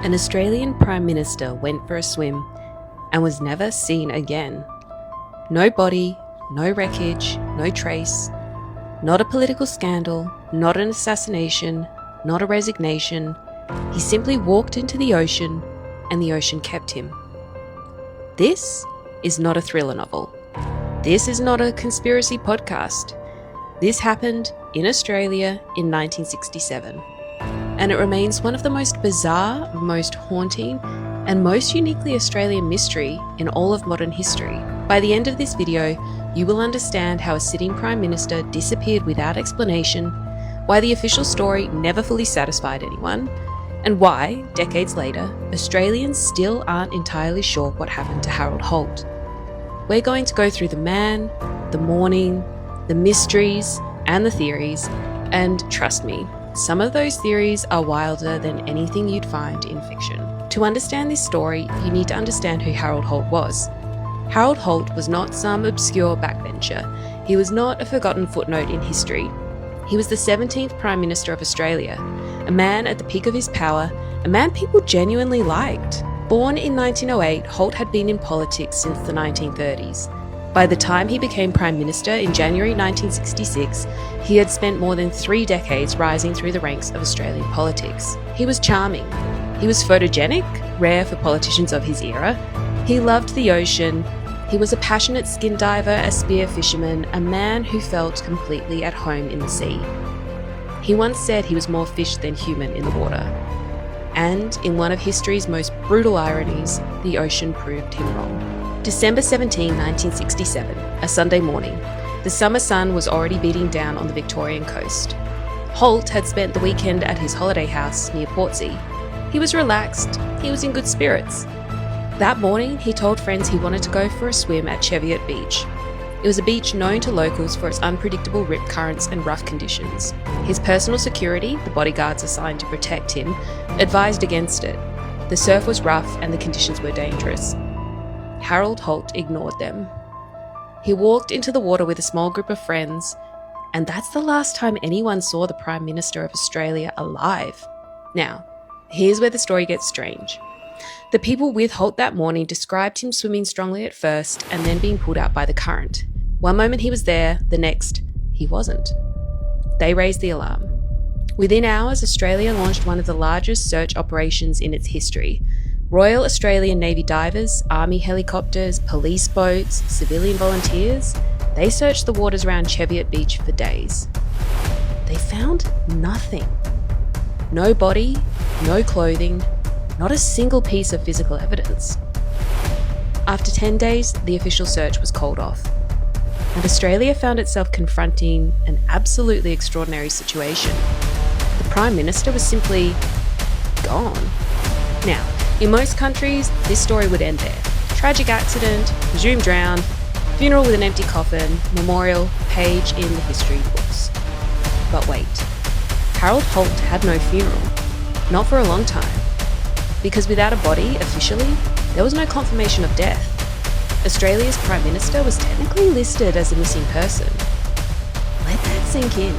An Australian Prime Minister went for a swim and was never seen again. No body, no wreckage, no trace, not a political scandal, not an assassination, not a resignation. He simply walked into the ocean and the ocean kept him. This is not a thriller novel. This is not a conspiracy podcast. This happened in Australia in 1967. And it remains one of the most bizarre, most haunting, and most uniquely Australian mystery in all of modern history. By the end of this video, you will understand how a sitting Prime Minister disappeared without explanation, why the official story never fully satisfied anyone, and why, decades later, Australians still aren't entirely sure what happened to Harold Holt. We're going to go through the man, the morning, the mysteries, and the theories, and trust me, some of those theories are wilder than anything you'd find in fiction. To understand this story, you need to understand who Harold Holt was. Harold Holt was not some obscure backbencher. He was not a forgotten footnote in history. He was the 17th Prime Minister of Australia, a man at the peak of his power, a man people genuinely liked. Born in 1908, Holt had been in politics since the 1930s. By the time he became Prime Minister in January 1966, he had spent more than 3 decades rising through the ranks of Australian politics. He was charming. He was photogenic, rare for politicians of his era. He loved the ocean. He was a passionate skin diver, a spear fisherman, a man who felt completely at home in the sea. He once said he was more fish than human in the water. And in one of history's most brutal ironies, the ocean proved him wrong. December 17, 1967, a Sunday morning. The summer sun was already beating down on the Victorian coast. Holt had spent the weekend at his holiday house near Portsea. He was relaxed, he was in good spirits. That morning, he told friends he wanted to go for a swim at Cheviot Beach. It was a beach known to locals for its unpredictable rip currents and rough conditions. His personal security, the bodyguards assigned to protect him, advised against it. The surf was rough and the conditions were dangerous. Harold Holt ignored them. He walked into the water with a small group of friends, and that's the last time anyone saw the Prime Minister of Australia alive. Now, here's where the story gets strange. The people with Holt that morning described him swimming strongly at first and then being pulled out by the current. One moment he was there, the next, he wasn't. They raised the alarm. Within hours, Australia launched one of the largest search operations in its history. Royal Australian Navy divers, army helicopters, police boats, civilian volunteers, they searched the waters around Cheviot Beach for days. They found nothing. No body, no clothing, not a single piece of physical evidence. After 10 days, the official search was called off, and Australia found itself confronting an absolutely extraordinary situation. The Prime Minister was simply gone. Now, in most countries, this story would end there. Tragic accident, presumed drowned, funeral with an empty coffin, memorial, page in the history books. But wait, Harold Holt had no funeral. Not for a long time. Because without a body, officially, there was no confirmation of death. Australia's Prime Minister was technically listed as a missing person. Let that sink in.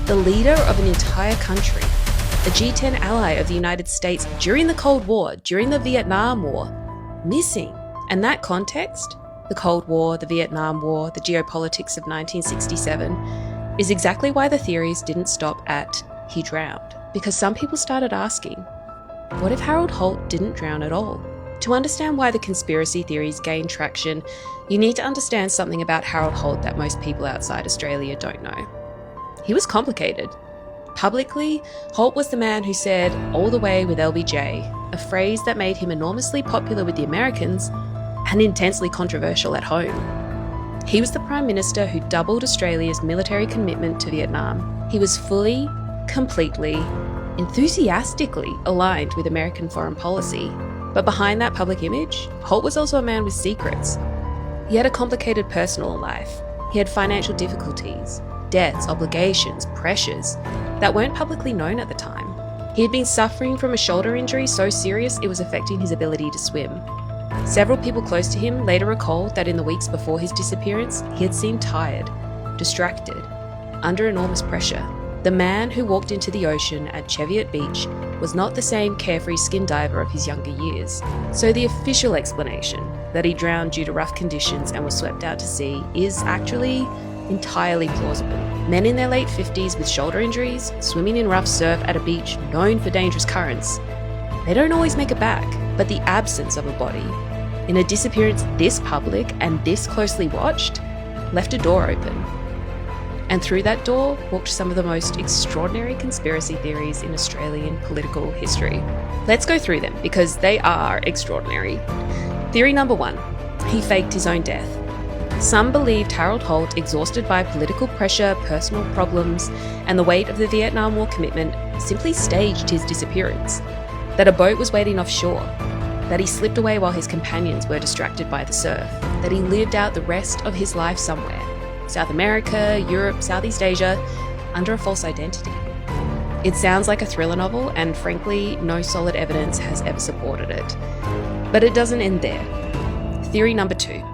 The leader of an entire country, a G10 ally of the United States during the Cold War, during the Vietnam War, missing. And that context, the Cold War, the Vietnam War, the geopolitics of 1967, is exactly why the theories didn't stop at he drowned. Because some people started asking, what if Harold Holt didn't drown at all? To understand why the conspiracy theories gained traction, you need to understand something about Harold Holt that most people outside Australia don't know. He was complicated. Publicly, Holt was the man who said, "all the way with LBJ," a phrase that made him enormously popular with the Americans and intensely controversial at home. He was the Prime Minister who doubled Australia's military commitment to Vietnam. He was fully, completely, enthusiastically aligned with American foreign policy. But behind that public image, Holt was also a man with secrets. He had a complicated personal life. He had financial difficulties, debts, obligations, pressures that weren't publicly known at the time. He had been suffering from a shoulder injury so serious it was affecting his ability to swim. Several people close to him later recalled that in the weeks before his disappearance, he had seemed tired, distracted, under enormous pressure. The man who walked into the ocean at Cheviot Beach was not the same carefree skin diver of his younger years. So the official explanation that he drowned due to rough conditions and was swept out to sea is actually entirely plausible. Men in their late 50s with shoulder injuries, swimming in rough surf at a beach known for dangerous currents, they don't always make it back. But the absence of a body, in a disappearance this public and this closely watched, left a door open. And through that door walked some of the most extraordinary conspiracy theories in Australian political history. Let's go through them because they are extraordinary. Theory number 1, he faked his own death. Some believed Harold Holt, exhausted by political pressure, personal problems, and the weight of the Vietnam War commitment, simply staged his disappearance. That a boat was waiting offshore, that he slipped away while his companions were distracted by the surf, that he lived out the rest of his life somewhere, South America, Europe, Southeast Asia, under a false identity. It sounds like a thriller novel, and frankly, no solid evidence has ever supported it. But it doesn't end there. Theory number 2.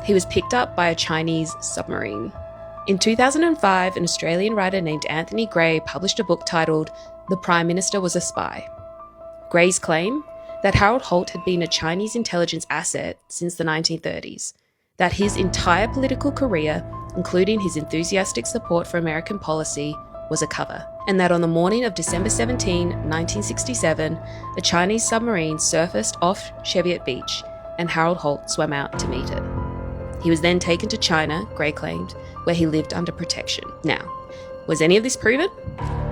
He was picked up by a Chinese submarine. In 2005, an Australian writer named Anthony Gray published a book titled The Prime Minister Was a Spy. Gray's claim that Harold Holt had been a Chinese intelligence asset since the 1930s, that his entire political career, including his enthusiastic support for American policy, was a cover, and that on the morning of December 17, 1967, a Chinese submarine surfaced off Cheviot Beach and Harold Holt swam out to meet it. He was then taken to China, Gray claimed, where he lived under protection. Now, was any of this proven?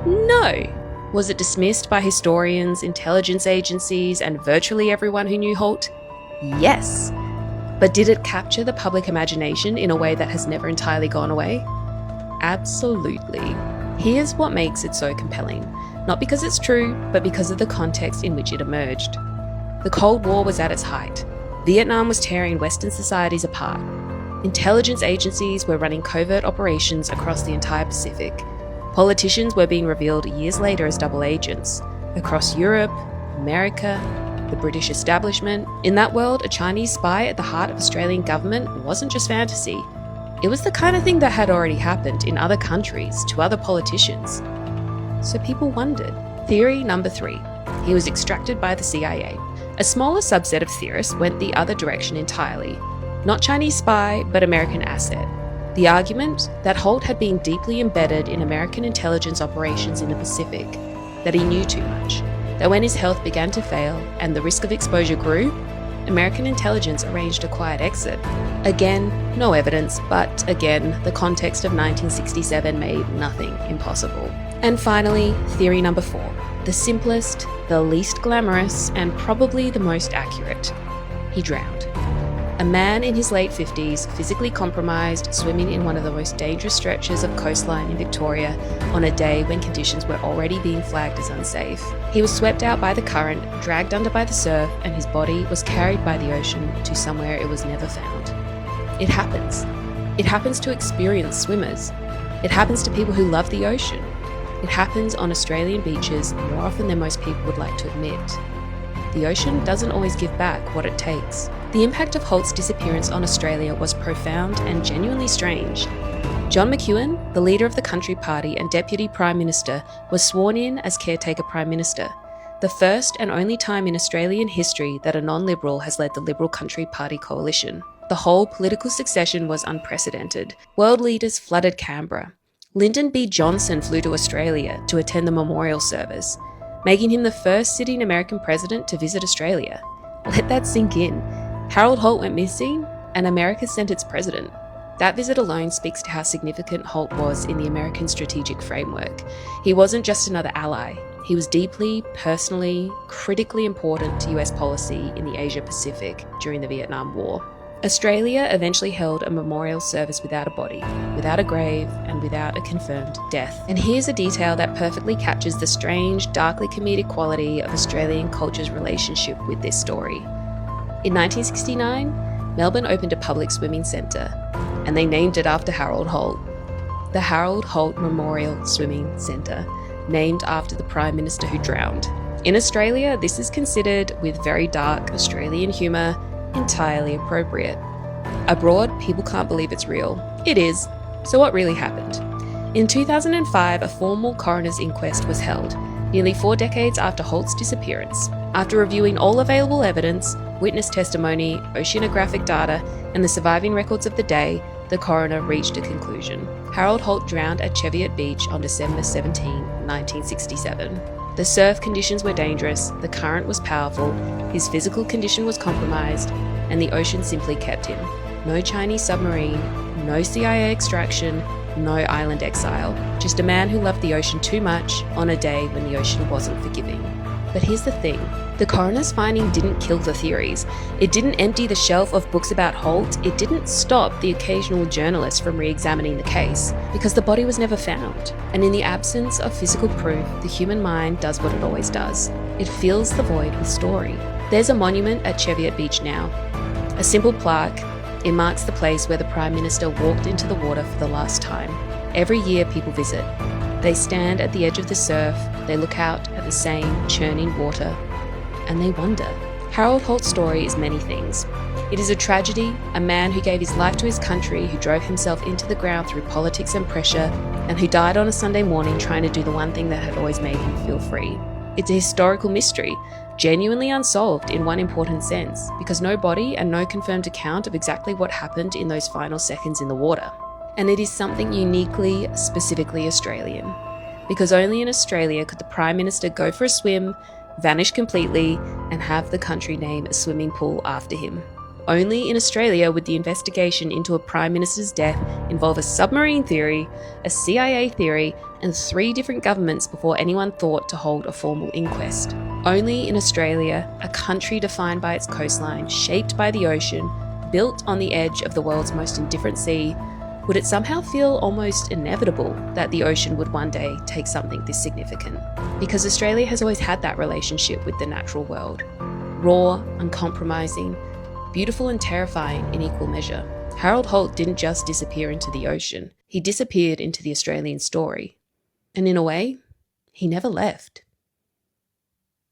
No. Was it dismissed by historians, intelligence agencies, and virtually everyone who knew Holt? Yes. But did it capture the public imagination in a way that has never entirely gone away? Absolutely. Here's what makes it so compelling. Not because it's true, but because of the context in which it emerged. The Cold War was at its height. Vietnam was tearing Western societies apart. Intelligence agencies were running covert operations across the entire Pacific. Politicians were being revealed years later as double agents across Europe, America, the British establishment. In that world, a Chinese spy at the heart of Australian government wasn't just fantasy. It was the kind of thing that had already happened in other countries to other politicians. So people wondered. Theory number 3. He was extracted by the CIA. A smaller subset of theorists went the other direction entirely. Not Chinese spy, but American asset. The argument that Holt had been deeply embedded in American intelligence operations in the Pacific, that he knew too much, that when his health began to fail and the risk of exposure grew, American intelligence arranged a quiet exit. Again, no evidence, but again, the context of 1967 made nothing impossible. And finally, theory number 4, the simplest, the least glamorous, and probably the most accurate. He drowned. A man in his late 50s, physically compromised, swimming in one of the most dangerous stretches of coastline in Victoria on a day when conditions were already being flagged as unsafe. He was swept out by the current, dragged under by the surf, and his body was carried by the ocean to somewhere it was never found. It happens. It happens to experienced swimmers. It happens to people who love the ocean. It happens on Australian beaches more often than most people would like to admit. The ocean doesn't always give back what it takes. The impact of Holt's disappearance on Australia was profound and genuinely strange. John McEwen, the leader of the Country Party and Deputy Prime Minister, was sworn in as Caretaker Prime Minister, the first and only time in Australian history that a non-Liberal has led the Liberal Country Party coalition. The whole political succession was unprecedented. World leaders flooded Canberra. Lyndon B. Johnson flew to Australia to attend the memorial service, making him the first sitting American president to visit Australia. Let that sink in. Harold Holt went missing, and America sent its president. That visit alone speaks to how significant Holt was in the American strategic framework. He wasn't just another ally. He was deeply, personally, critically important to US policy in the Asia-Pacific during the Vietnam War. Australia eventually held a memorial service without a body, without a grave, and without a confirmed death. And here's a detail that perfectly captures the strange, darkly comedic quality of Australian culture's relationship with this story. In 1969, Melbourne opened a public swimming centre, and they named it after Harold Holt. The Harold Holt Memorial Swimming Centre, named after the Prime Minister who drowned. In Australia, this is considered, with very dark Australian humour, entirely appropriate. Abroad, people can't believe it's real. It is. So what really happened? In 2005, a formal coroner's inquest was held, nearly 4 decades after Holt's disappearance. After reviewing all available evidence, witness testimony, oceanographic data, and the surviving records of the day, the coroner reached a conclusion. Harold Holt drowned at Cheviot Beach on December 17, 1967. The surf conditions were dangerous, the current was powerful, his physical condition was compromised, and the ocean simply kept him. No Chinese submarine, no CIA extraction, no island exile. Just a man who loved the ocean too much on a day when the ocean wasn't forgiving. But here's the thing. The coroner's finding didn't kill the theories. It didn't empty the shelf of books about Holt. It didn't stop the occasional journalist from re-examining the case, because the body was never found. And in the absence of physical proof, the human mind does what it always does. It fills the void with story. There's a monument at Cheviot Beach now. A simple plaque. It marks the place where the Prime Minister walked into the water for the last time. Every year people visit. They stand at the edge of the surf, they look out at the same churning water, and they wonder. Harold Holt's story is many things. It is a tragedy, a man who gave his life to his country, who drove himself into the ground through politics and pressure, and who died on a Sunday morning trying to do the one thing that had always made him feel free. It's a historical mystery, genuinely unsolved in one important sense, because no body and no confirmed account of exactly what happened in those final seconds in the water. And it is something uniquely, specifically Australian. Because only in Australia could the Prime Minister go for a swim, vanish completely, and have the country name a swimming pool after him. Only in Australia would the investigation into a Prime Minister's death involve a submarine theory, a CIA theory, and 3 different governments before anyone thought to hold a formal inquest. Only in Australia, a country defined by its coastline, shaped by the ocean, built on the edge of the world's most indifferent sea, would it somehow feel almost inevitable that the ocean would one day take something this significant? Because Australia has always had that relationship with the natural world. Raw, uncompromising, beautiful and terrifying in equal measure. Harold Holt didn't just disappear into the ocean. He disappeared into the Australian story. And in a way, he never left.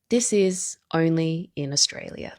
This is Only in Australia.